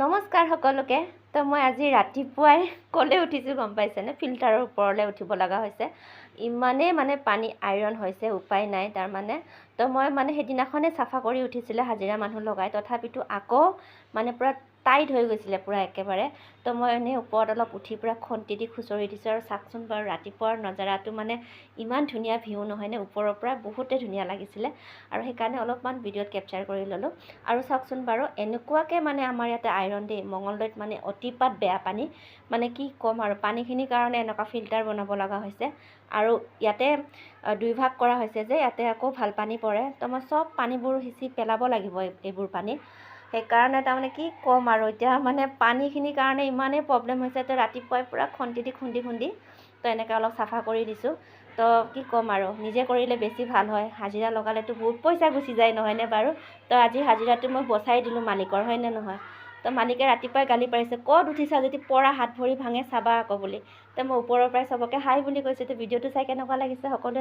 নমস্কাৰ সকলোকে। তো মই আজি ৰাতিপুৱাই ক'লে উঠিছোঁ গম পাইছেনে, ফিল্টাৰৰ ওপৰলৈ উঠিব লগা হৈছে। ইমানেই পানী আইৰণ হৈছে, উপায় নাই তাৰমানে। তো মই সেইদিনাখনে চাফা কৰি উঠিছিলে হাজিৰা মানুহ লগাই, তথাপিতো আকৌ পূৰা টাইট হৈ গৈছিলে পূৰা একেবাৰে। তো মই এনেই ওপৰত অলপ উঠি পূৰা খন্তি দি খুচৰি দিছোঁ। আৰু চাওকচোন বাৰু ৰাতিপুৱাৰ নজাৰাটো ইমান ধুনীয়া ভিউ নহয়নে, ওপৰৰ পৰা বহুতেই ধুনীয়া লাগিছিলে। আৰু সেইকাৰণে অলপমান ভিডিঅ'ত কেপচাৰ কৰি ল'লোঁ। আৰু চাওকচোন বাৰু এনেকুৱাকৈ আমাৰ ইয়াতে আইৰণ দেই, মঙলদৈত অতিপাত বেয়া পানী। কি ক'ম আৰু, পানীখিনিৰ কাৰণে এনেকুৱা ফিল্টাৰ বনাব লগা হৈছে। আৰু ইয়াতে দুই ভাগ কৰা হৈছে যে, ইয়াতে আকৌ ভাল পানী পৰে। তো মই চব পানীবোৰ সিঁচি পেলাব লাগিব এইবোৰ পানী। সেইকাৰণে তাৰমানে কি ক'ম আৰু, এতিয়া পানীখিনিৰ কাৰণে ইমানেই প্ৰব্লেম হৈছে। তো ৰাতিপুৱাই পূৰা খন্তি দি খুন্দি তো এনেকৈ অলপ চাফা কৰি দিছোঁ। তো কি ক'ম আৰু, নিজে কৰিলে বেছি ভাল হয়। হাজিৰা লগালেতো বহুত পইচা গুচি যায় নহয়নে বাৰু। তো আজি হাজিৰাটো মই বচাই দিলোঁ মালিকৰ, হয়নে নহয়। তো মালিকে ৰাতিপুৱাই গালি পাৰিছে, ক'ত উঠিছা যদি পৰা হাত ভৰি ভাঙে চাবা আকৌ বুলি। তো মই ওপৰৰ পৰাই চবকে হাই বুলি কৈছোঁ। তো ভিডিঅ'টো চাই কেনেকুৱা লাগিছে সকলোৱে